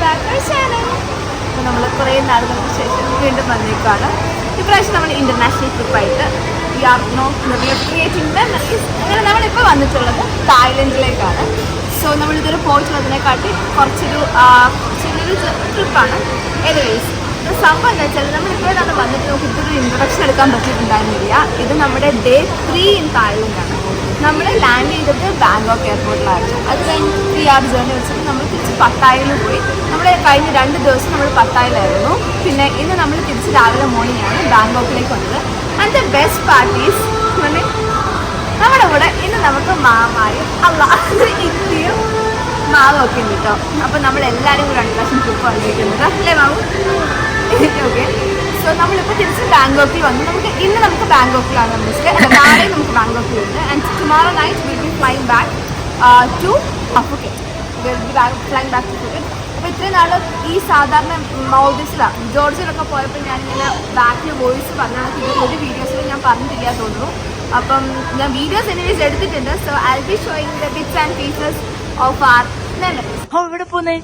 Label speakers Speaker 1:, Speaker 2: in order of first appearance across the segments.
Speaker 1: Back to channel. അപ്പോൾ നമ്മൾ കുറേ നാളുകൾക്ക് ശേഷം വീണ്ടും വന്നേക്കാണ്. ഇപ്രാവശ്യം നമ്മൾ ഇൻ്റർനാഷണൽ ട്രിപ്പായിട്ട് അങ്ങനെ നമ്മളിപ്പോൾ വന്നിട്ടുള്ളത് തായ്ലൻഡിലേക്കാണ്. സോ നമ്മളിതൊരു പോയിട്ടുള്ളതിനെക്കാട്ടി കുറച്ചൊരു ട്രിപ്പാണ്. എനിവേസ് സംഭവം എന്താ വെച്ചാൽ നമ്മളിപ്പോഴാണ് വന്നിട്ട് നമുക്ക് ഇതൊരു ഇൻട്രൊഡക്ഷൻ എടുക്കാൻ പറ്റിയിട്ടുണ്ടായിരുന്നില്ല. ഇത് നമ്മുടെ ഡേ 3 ഇൻ തായ്ലൻഡാണ്. നമ്മൾ ലാൻഡ് ചെയ്തത് ബാങ്കോക്ക് എയർപോർട്ടിലായിരുന്നു. അത് കഴിഞ്ഞ് 3 hour ജേർണി വെച്ചിട്ട് നമ്മൾ തിരിച്ച് പട്ടായയിൽ പോയി. നമ്മൾ കഴിഞ്ഞ 2 ദിവസം നമ്മൾ പട്ടായയിലായിരുന്നു. പിന്നെ ഇന്ന് നമ്മൾ തിരിച്ച് രാവിലെ മോർണിംഗ് ആണ് ബാങ്കോക്കിലേക്ക് വന്നത്. ആൻഡ് ദ ബെസ്റ്റ് പാർട്ടീസ് നമ്മുടെ കൂടെ ഇന്ന് നമുക്ക് മാമായും ഇത്തിയും മാവൊക്കെ ഉണ്ട് കേട്ടോ. അപ്പോൾ നമ്മളെല്ലാവരും കൂടെ 2 പ്രാവശ്യം ട്രിപ്പ് വന്നിരിക്കുന്നത് അല്ലേ മാവു? ഓക്കെ. സോ നമ്മളിപ്പോൾ തിരിച്ച് ബാങ്കോക്കിൽ വന്നു. നമുക്ക് ബാങ്കോക്കിലാണ് നമ്മൾ നാളെ നമുക്ക് ബാങ്കോക്കിലുണ്ട്. And tomorrow night will be flying back to Phuket. Flying back to Phuket. അപ്പോൾ ഇത്രയും നാൾ ഈ സാധാരണ മൗൾഡീവ്സിലാണ് ജോർജിലൊക്കെ പോയപ്പോൾ ഞാനിങ്ങനെ ബാക്കിൽ വോയിസ് പറഞ്ഞാൽ ഒരു വീഡിയോസിൽ ഞാൻ പറഞ്ഞിട്ടില്ല തോന്നുന്നു. അപ്പം ഞാൻ വീഡിയോസ് എനിവേസ് എടുത്തിട്ടുണ്ട്. So I will be showing the bits and pieces of our memories. ഇവിടെ പോകുന്നേ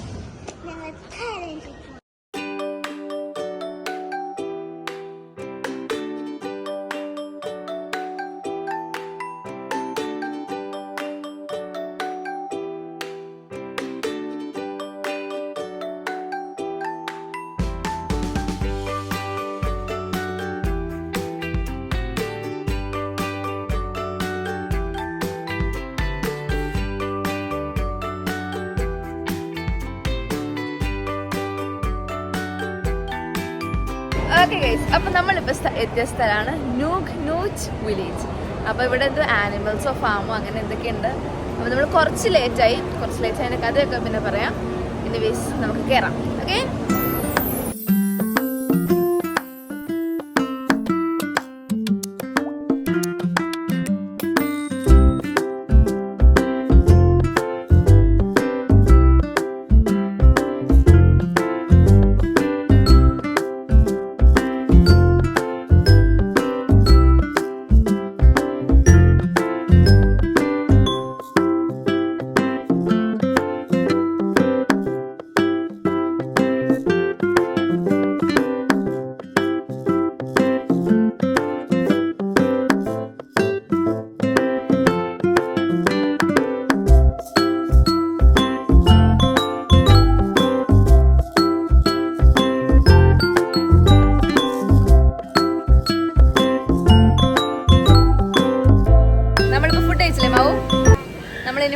Speaker 1: ഓക്കെ ഗൈസ്. അപ്പോൾ നമ്മളിപ്പോൾ എത്തിയ സ്ഥലമാണ് നൂഗ് നൂച്ച് വില്ലേജ്. അപ്പോൾ ഇവിടെ എന്തോ ആനിമൽസോ ഫാമോ അങ്ങനെ എന്തൊക്കെയുണ്ട്. അപ്പോൾ നമ്മൾ കുറച്ച് ലേറ്റായി അതിൻ്റെ കഥയൊക്കെ പിന്നെ പറയാം. ഇനി വേസ് നമുക്ക് കയറാം. ഓക്കെ.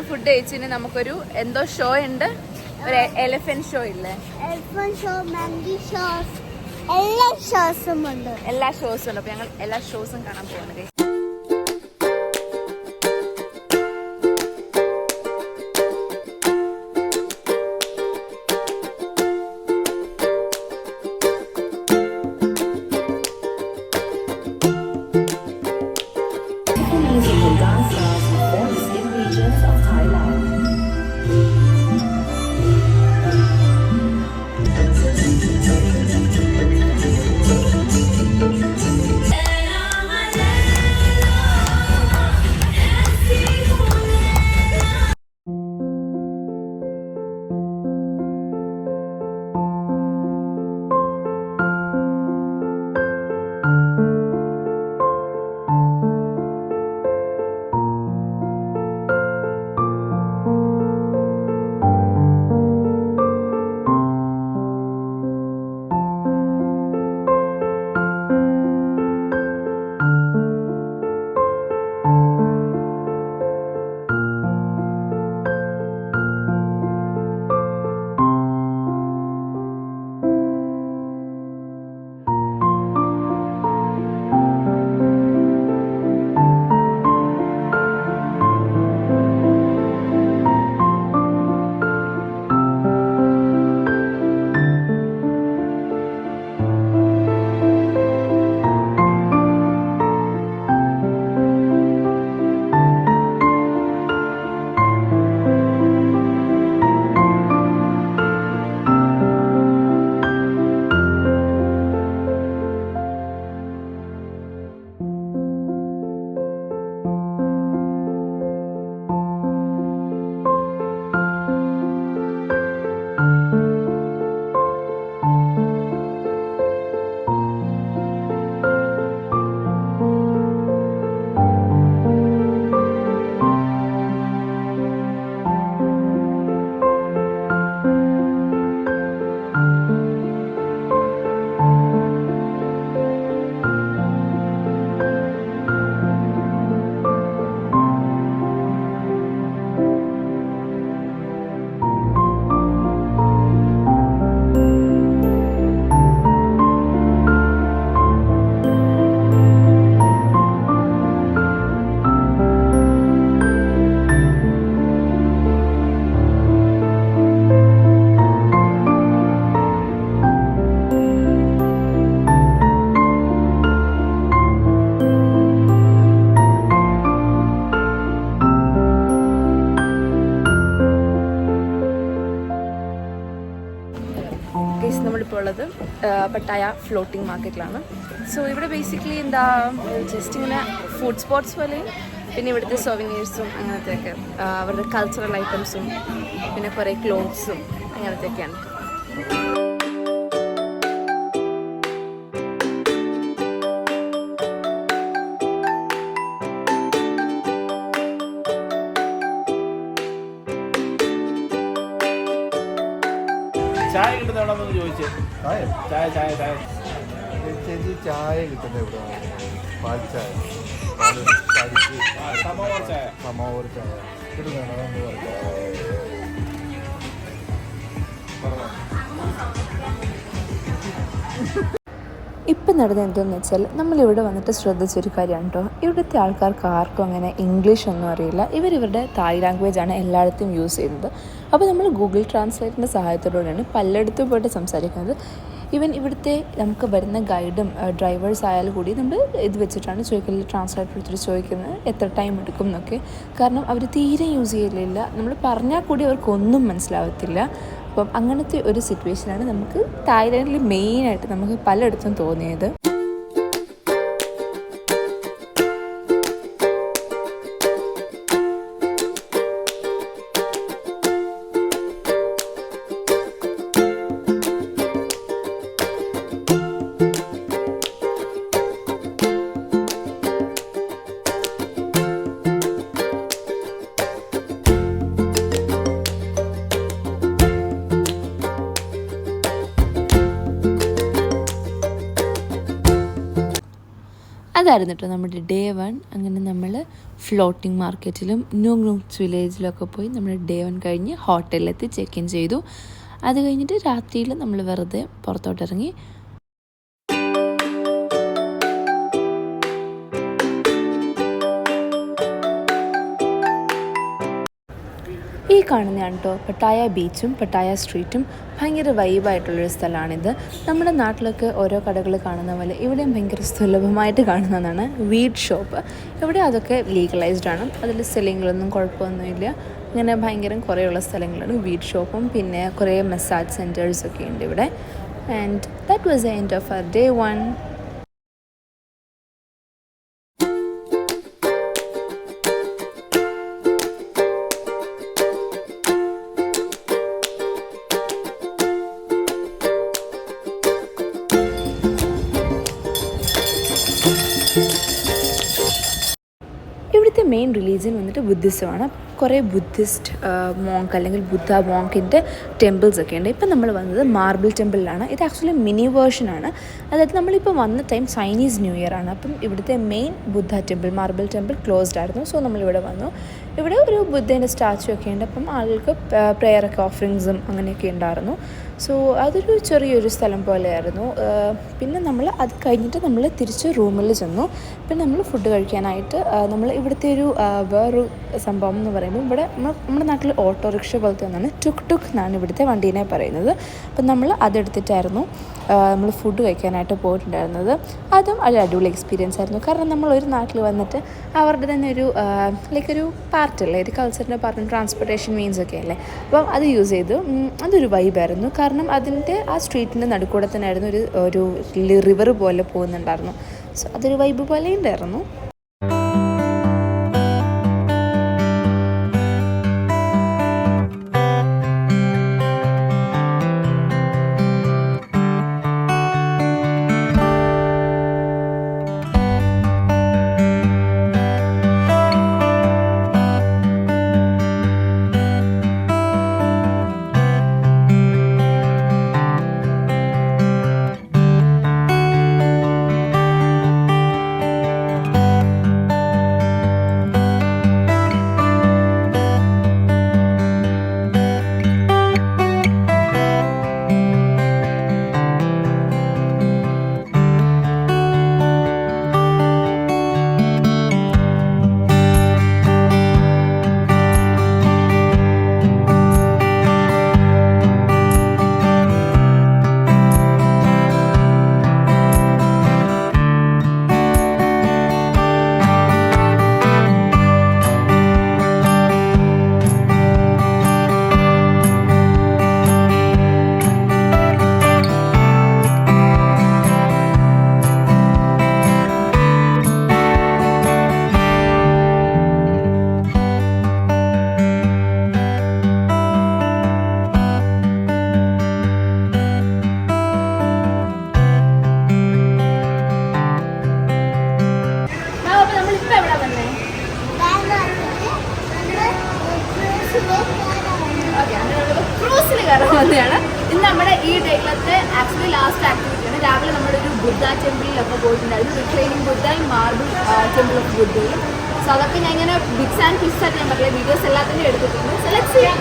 Speaker 1: ഫുഡ് കഴിച്ചിന് നമുക്കൊരു എന്തോ ഷോ ഉണ്ട്. ഒരു എലിഫന്റ് ഷോ ഇല്ലേ? എല്ലാ ഷോസും ഉണ്ട്. അപ്പൊ ഞങ്ങൾ എല്ലാ ഷോസും കാണാൻ പോകുന്നത്. നമ്മളിപ്പോൾ ഉള്ളത് പട്ടായ ഫ്ലോട്ടിംഗ് മാർക്കറ്റിലാണ്. സോ ഇവിടെ ബേസിക്കലി എന്താ ജസ്റ്റ് ഇങ്ങനെ ഫുഡ് സ്പോട്ട്സ് പോലെയും പിന്നെ ഇവിടുത്തെ സോവിനീഴ്സും അങ്ങനത്തെയൊക്കെ അവരുടെ കൾച്ചറൽ ഐറ്റംസും പിന്നെ കുറേ ക്ലോത്ത്സും അങ്ങനത്തെയൊക്കെയാണ്.
Speaker 2: ചായ കിട്ടുന്നതാണെന്ന് ചോദിച്ചു. ചായ ചായ ചായ
Speaker 3: ചേച്ചി ചായ കിട്ടുന്നത് ഇവിടെ പാൽ ചായ
Speaker 2: സമോവർ ചായ
Speaker 3: സമോവർ ചായ കിട്ടുന്നതാണോ?
Speaker 1: ഇപ്പം നടന്നത് എന്താണെന്ന് വെച്ചാൽ നമ്മളിവിടെ വന്നിട്ട് ശ്രദ്ധിച്ചൊരു കാര്യമാണ് കേട്ടോ. ഇവിടുത്തെ ആൾക്കാർക്ക് ആർക്കും അങ്ങനെ ഇംഗ്ലീഷ് ഒന്നും അറിയില്ല. ഇവരുടെ തായ് ലാംഗ്വേജാണ് എല്ലായിടത്തും യൂസ് ചെയ്യുന്നത്. അപ്പോൾ നമ്മൾ ഗൂഗിൾ ട്രാൻസ്ലേറ്ററിൻ്റെ സഹായത്തോടെയാണ് പലയിടത്തും പോയിട്ട് സംസാരിക്കുന്നത്. ഈവൻ ഇവിടുത്തെ നമുക്ക് വരുന്ന ഗൈഡും ഡ്രൈവേഴ്സ് ആയാലും കൂടി നമ്മൾ ഇത് വെച്ചിട്ടാണ് ചോദിക്കല്. ട്രാൻസ്ലേറ്റർ വെച്ചിട്ട് ചോദിക്കുന്നത് എത്ര ടൈം എടുക്കും എന്നൊക്കെ. കാരണം അവർ തീരെ യൂസ് ചെയ്യലില്ല. നമ്മൾ പറഞ്ഞാൽ കൂടി അവർക്കൊന്നും മനസ്സിലാവത്തില്ല. അപ്പം അങ്ങനത്തെ ഒരു സിറ്റുവേഷനാണ് നമുക്ക് തായ്ലാൻഡിൽ മെയിനായിട്ട് നമുക്ക് പലയിടത്തും തോന്നിയത്. അതായിരുന്നു കേട്ടോ നമ്മുടെ ഡേ 1. അങ്ങനെ നമ്മൾ ഫ്ലോട്ടിംഗ് മാർക്കറ്റിലും ന്യൂങ്സ് വില്ലേജിലൊക്കെ പോയി നമ്മൾ ഡേ 1 കഴിഞ്ഞ് ഹോട്ടലിലെത്തി ചെക്ക് ഇൻ ചെയ്തു. അത് കഴിഞ്ഞിട്ട് രാത്രിയിൽ നമ്മൾ വെറുതെ പുറത്തോട്ടിറങ്ങി. ഈ കാണുന്നതാണ് കേട്ടോ പട്ടായ ബീച്ചും പട്ടായ സ്ട്രീറ്റും. ഭയങ്കര വൈബായിട്ടുള്ളൊരു സ്ഥലമാണിത്. നമ്മുടെ നാട്ടിലൊക്കെ ഓരോ കടകൾ കാണുന്ന പോലെ ഇവിടെയും ഭയങ്കര സുലഭമായിട്ട് കാണുന്നതാണ് വീഡ് ഷോപ്പ്. ഇവിടെ അതൊക്കെ ലീഗലൈസ്ഡ് ആണ്. അതിൽ സെല്ലിങ്ങിലൊന്നും കുഴപ്പമൊന്നുമില്ല. ഇങ്ങനെ ഭയങ്കര കുറേയുള്ള സ്ഥലങ്ങളാണ് വീഡ് ഷോപ്പും പിന്നെ കുറേ മസാജ് സെൻറ്റേഴ്സൊക്കെ ഉണ്ട് ഇവിടെ. And that was the end of our day 1. ഇവിടുത്തെ മെയിൻ റിലീജിയൻ വന്നിട്ട് ബുദ്ധിസമാണ്. കുറേ ബുദ്ധിസ്റ്റ് മോങ്ക് അല്ലെങ്കിൽ ബുദ്ധ മോങ്കിൻ്റെ ടെമ്പിൾസ് ഒക്കെ ഉണ്ട്. ഇപ്പം നമ്മൾ വന്നത് മാർബിൾ ടെമ്പിളിലാണ്. ഇത് ആക്ച്വലി മിനി വേർഷനാണ്. അതായത് നമ്മളിപ്പോൾ വന്ന ടൈം ചൈനീസ് ന്യൂ ഇയർ ആണ്. അപ്പം ഇവിടുത്തെ മെയിൻ ബുദ്ധ ടെമ്പിൾ മാർബിൾ ടെമ്പിൾ ക്ലോസ്ഡ് ആയിരുന്നു. സോ നമ്മളിവിടെ വന്നു. ഇവിടെ ഒരു ബുദ്ധേൻ്റെ സ്റ്റാച്ചു ഒക്കെ ഉണ്ട്. അപ്പം ആളുകൾക്ക് പ്രെയറൊക്കെ ഓഫറിങ്സും അങ്ങനെയൊക്കെ ഉണ്ടായിരുന്നു. സോ അതൊരു ചെറിയൊരു സ്ഥലം പോലെയായിരുന്നു. പിന്നെ നമ്മൾ അത് കഴിഞ്ഞിട്ട് നമ്മൾ തിരിച്ച് റൂമിൽ ചെന്നു. പിന്നെ നമ്മൾ ഫുഡ് കഴിക്കാനായിട്ട് നമ്മൾ ഇവിടുത്തെ ഒരു വേറൊരു സംഭവം എന്ന് പറയുമ്പോൾ ഇവിടെ നമ്മുടെ നാട്ടിൽ ഓട്ടോറിക്ഷ പോലത്തെ ഒന്നാണ് ടുക് ടുക് എന്നാണ് ഇവിടുത്തെ വണ്ടീനെ പറയുന്നത്. അപ്പം നമ്മൾ അതെടുത്തിട്ടായിരുന്നു നമ്മൾ ഫുഡ് കഴിക്കാനായിട്ട് പോയിട്ടുണ്ടായിരുന്നത്. അതും ഒരു അടിപൊളി എക്സ്പീരിയൻസ് ആയിരുന്നു. കാരണം നമ്മൾ ഒരു നാട്ടിൽ വന്നിട്ട് അവരുടെ തന്നെ ഒരു ഒരു പാർട്ടല്ലേ, ഒരു കൾച്ചറിൻ്റെ പാർട്ടും ട്രാൻസ്പോർട്ടേഷൻ മീൻസ് ഒക്കെ അല്ലേ. അപ്പം അത് യൂസ് ചെയ്തു. അതൊരു വൈബായിരുന്നു. കാരണം അതിൻ്റെ ആ സ്ട്രീറ്റിൻ്റെ നടുക്കൂടെ തന്നെ ആയിരുന്നു ഒരു റിവർ പോലെ പോകുന്നുണ്ടായിരുന്നു. സോ അതൊരു വൈബ് പോലെ ഉണ്ടായിരുന്നു. വന്നതാണ്. ഇന്ന് നമ്മുടെ ഈ ഡേയിലത്തെ ആക്ച്വലി ലാസ്റ്റ് ആക്ടിവിറ്റിയാണ്. രാവിലെ നമ്മളൊരു ബുദ്ധ ടെമ്പിളിലൊക്കെ പോയിട്ടുണ്ടായിരുന്നു, റിക്ലൈനിങ് ബുദ്ധയും മാർബിൾ ടെമ്പിൾ ഓഫ് ബുദ്ധയും. സോ അതൊക്കെ ഞാൻ ഇങ്ങനെ ബിഗ്സ് ആൻഡ് ക്ലിപ്സ് ആയിട്ട് ഞാൻ പറഞ്ഞില്ല, വീഡിയോസ് എല്ലാത്തിനും എടുത്തിട്ടുണ്ട്. സെലക്ട് ചെയ്യാം.